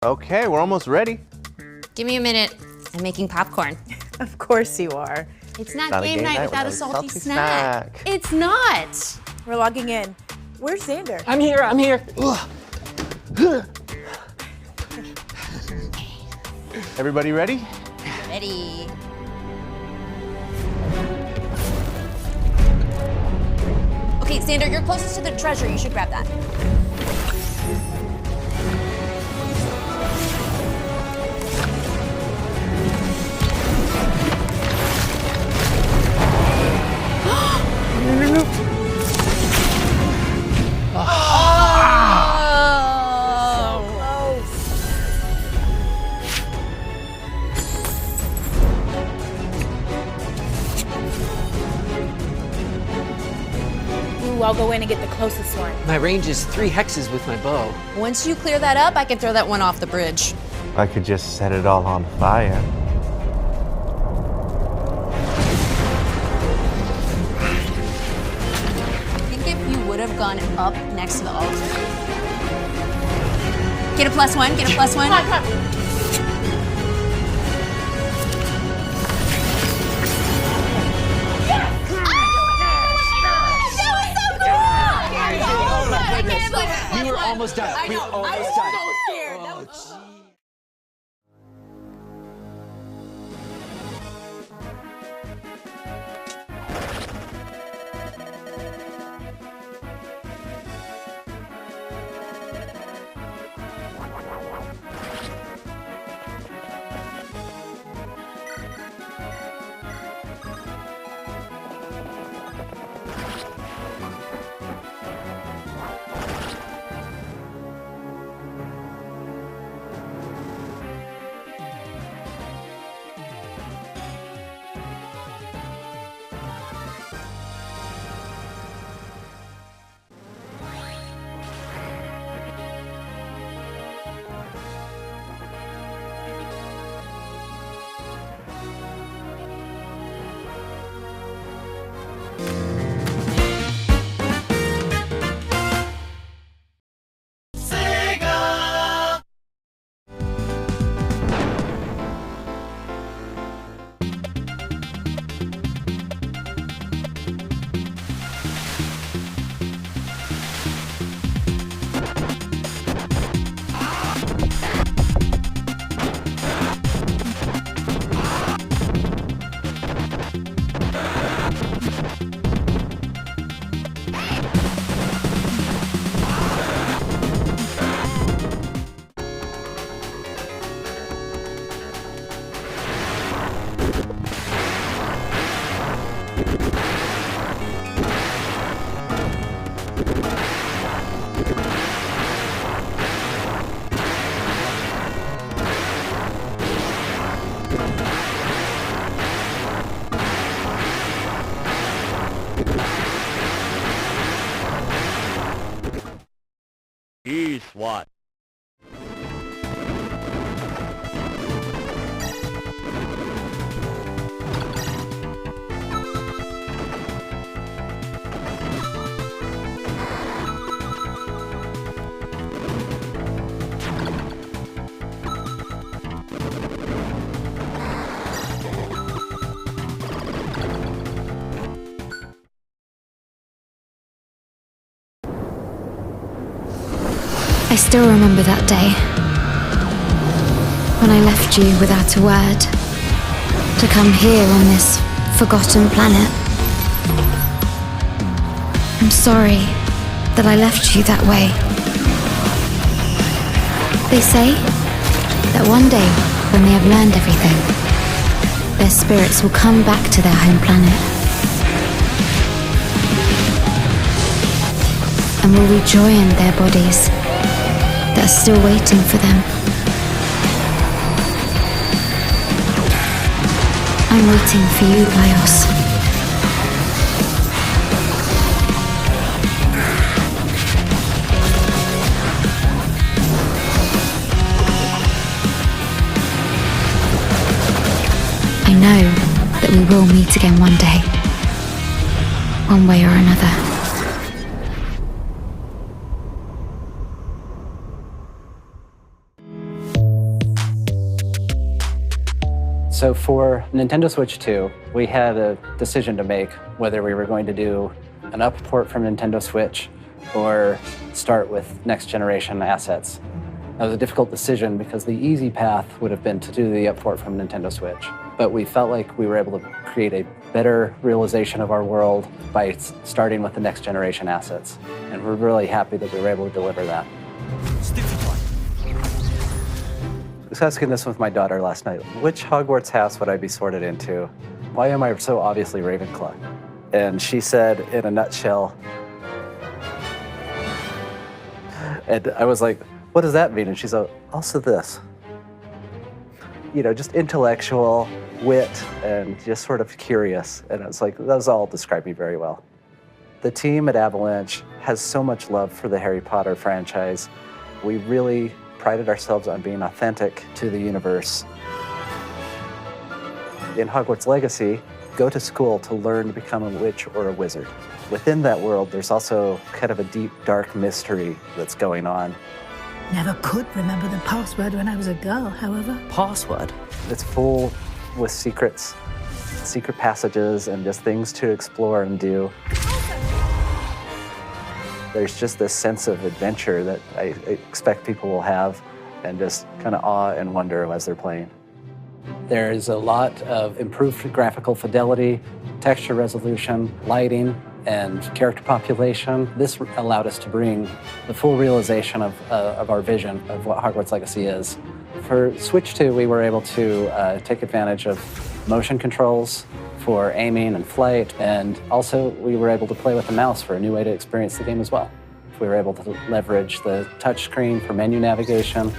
Okay, we're almost ready. Give me a minute. I'm making popcorn. Of course you are. It's not game night without a salty snack. It's not. We're logging in. Where's Xander? I'm here. Everybody ready? Ready. Okay, Xander, you're closest to the treasure. You should grab that. I'll go in and get the closest one. My range is 3 hexes with my bow. Once you clear that up, I can throw that one off the bridge. I could just set it all on fire. I think if you would have gone up next to the altar. Get a +1, get a +1. Come on. We were almost done. We were almost done. So scared. Oh, gee. SWAT. I still remember that day, when I left you without a word, to come here on this forgotten planet. I'm sorry that I left you that way. They say that one day, when they have learned everything, their spirits will come back to their home planet and will rejoin their bodies that are still waiting for them. I'm waiting for you, Bios. I know that we will meet again one day, one way or another. So for Nintendo Switch 2, we had a decision to make whether we were going to do an up port from Nintendo Switch or start with next generation assets. That was a difficult decision because the easy path would have been to do the up port from Nintendo Switch. But we felt like we were able to create a better realization of our world by starting with the next generation assets. And we're really happy that we were able to deliver that. I was asking this with my daughter last night. Which Hogwarts house would I be sorted into? Why am I so obviously Ravenclaw? And she said, in a nutshell, and I was like, what does that mean? And she's like, also this. You know, just intellectual, wit, and just sort of curious. And it's like, those all describe me very well. The team at Avalanche has so much love for the Harry Potter franchise. We really prided ourselves on being authentic to the universe. In Hogwarts Legacy, go to school to learn to become a witch or a wizard. Within that world, there's also kind of a deep, dark mystery that's going on. Never could remember the password when I was a girl, however. Password? It's full with secrets, secret passages, and just things to explore and do. There's just this sense of adventure that I expect people will have, and just kind of awe and wonder as they're playing. There's a lot of improved graphical fidelity, texture resolution, lighting, and character population. This allowed us to bring the full realization of our vision of what Hogwarts Legacy is. For Switch 2, we were able to take advantage of motion controls for aiming and flight, and also we were able to play with the mouse for a new way to experience the game as well. We were able to leverage the touch screen for menu navigation,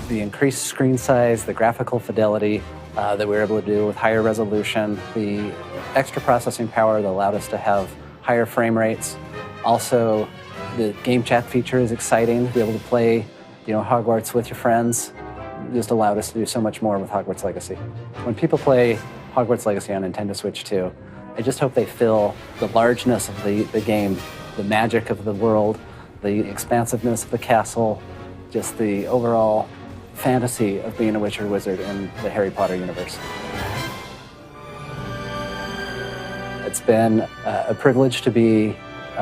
the increased screen size, the graphical fidelity that we were able to do with higher resolution, the extra processing power that allowed us to have higher frame rates. Also, the game chat feature is exciting. To be able to play, Hogwarts with your friends just allowed us to do so much more with Hogwarts Legacy. When people play Hogwarts Legacy on Nintendo Switch 2, I just hope they feel the largeness of the game, the magic of the world, the expansiveness of the castle, just the overall fantasy of being a witch or wizard in the Harry Potter universe. It's been a privilege to be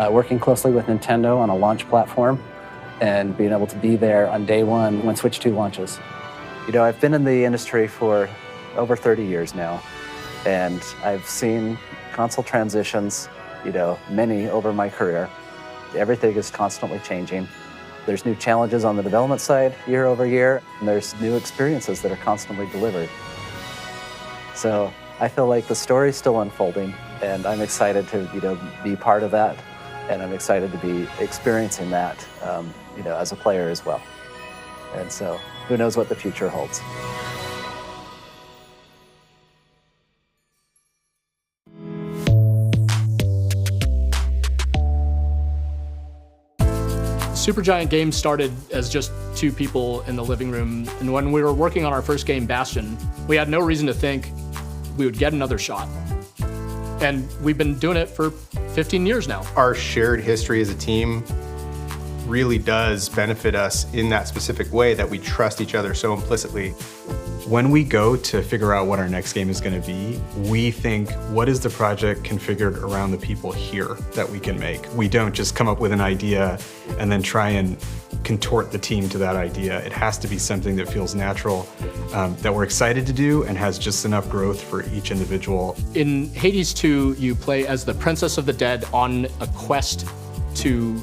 working closely with Nintendo on a launch platform and being able to be there on day one when Switch 2 launches. I've been in the industry for over 30 years now, and I've seen console transitions, many over my career. Everything is constantly changing. There's new challenges on the development side year over year, and there's new experiences that are constantly delivered. So I feel like the story's still unfolding, and I'm excited to be part of that, and I'm excited to be experiencing that as a player as well. And so who knows what the future holds. Supergiant Games started as just two people in the living room, and when we were working on our first game, Bastion, we had no reason to think we would get another shot. And we've been doing it for 15 years now. Our shared history as a team really does benefit us in that specific way that we trust each other so implicitly. When we go to figure out what our next game is going to be, we think, what is the project configured around the people here that we can make? We don't just come up with an idea and then try and contort the team to that idea. It has to be something that feels natural, that we're excited to do and has just enough growth for each individual. In Hades 2, you play as the Princess of the Dead on a quest to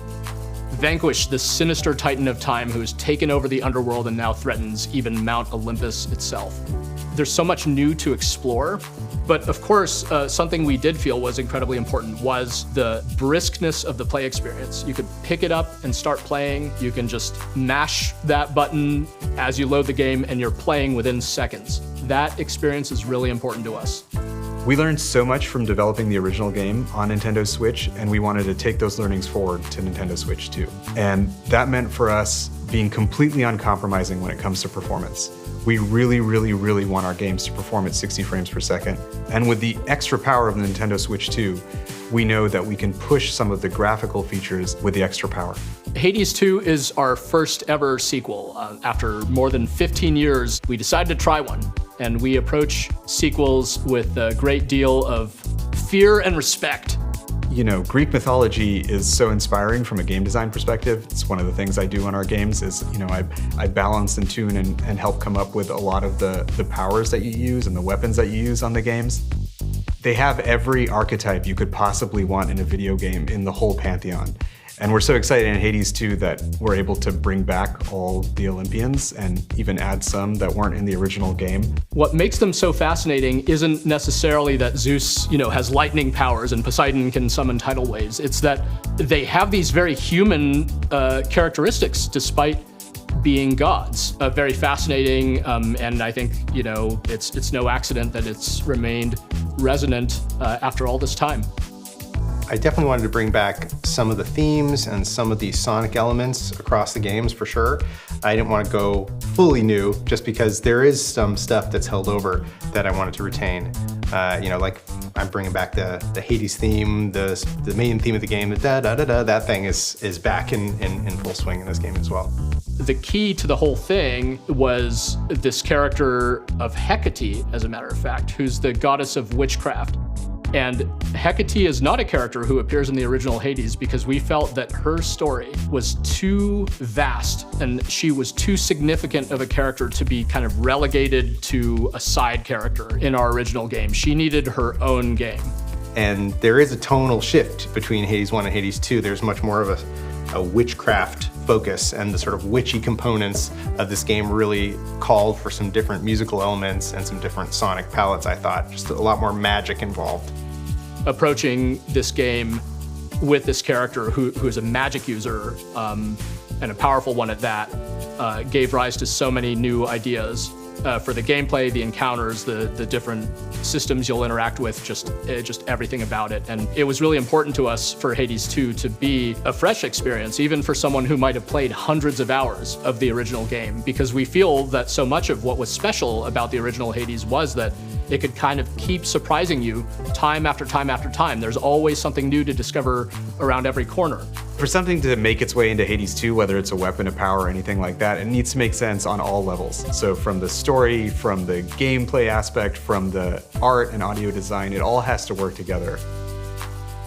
vanquish the sinister titan of time who has taken over the underworld and now threatens even Mount Olympus itself. There's so much new to explore, but of course, something we did feel was incredibly important was the briskness of the play experience. You could pick it up and start playing. You can just mash that button as you load the game and you're playing within seconds. That experience is really important to us. We learned so much from developing the original game on Nintendo Switch, and we wanted to take those learnings forward to Nintendo Switch 2. And that meant for us being completely uncompromising when it comes to performance. We really, really, really want our games to perform at 60 frames per second. And with the extra power of the Nintendo Switch 2, we know that we can push some of the graphical features with the extra power. Hades 2 is our first ever sequel. After more than 15 years, we decided to try one. and we approach sequels with a great deal of fear and respect. You know, Greek mythology is so inspiring from a game design perspective. It's one of the things I do on our games is, you know, I balance and tune and help come up with a lot of the powers that you use and the weapons that you use on the games. They have every archetype you could possibly want in a video game in the whole pantheon. And we're so excited in Hades 2 that we're able to bring back all the Olympians and even add some that weren't in the original game. What makes them so fascinating isn't necessarily that Zeus, you know, has lightning powers and Poseidon can summon tidal waves. It's that they have these very human characteristics despite being gods. Very fascinating, and I think, you know, it's no accident that it's remained resonant after all this time. I definitely wanted to bring back some of the themes and some of the sonic elements across the games for sure. I didn't want to go fully new just because there is some stuff that's held over that I wanted to retain. You know, like I'm bringing back the Hades theme, the main theme of the game, the da-da-da-da, that thing is back in full swing in this game as well. The key to the whole thing was this character of Hecate, as a matter of fact, who's the goddess of witchcraft. And Hecate is not a character who appears in the original Hades because we felt that her story was too vast and she was too significant of a character to be kind of relegated to a side character in our original game. She needed her own game. And there is a tonal shift between Hades 1 and Hades 2. There's much more of a witchcraft focus, and the sort of witchy components of this game really called for some different musical elements and some different sonic palettes, I thought. Just a lot more magic involved. Approaching this game with this character who's a magic user, and a powerful one at that, gave rise to so many new ideas for the gameplay, the encounters, the different systems you'll interact with, just everything about it. And it was really important to us for Hades 2 to be a fresh experience, even for someone who might have played hundreds of hours of the original game, because we feel that so much of what was special about the original Hades was that it could kind of keep surprising you time after time after time. There's always something new to discover around every corner. For something to make its way into Hades 2, whether it's a weapon, a power, or anything like that, it needs to make sense on all levels. So from the story, from the gameplay aspect, from the art and audio design, it all has to work together.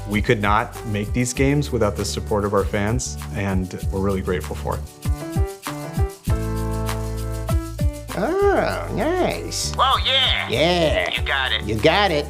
We could not make these games without the support of our fans, and we're really grateful for it. Oh, nice. Whoa, yeah. Yeah. You got it. You got it.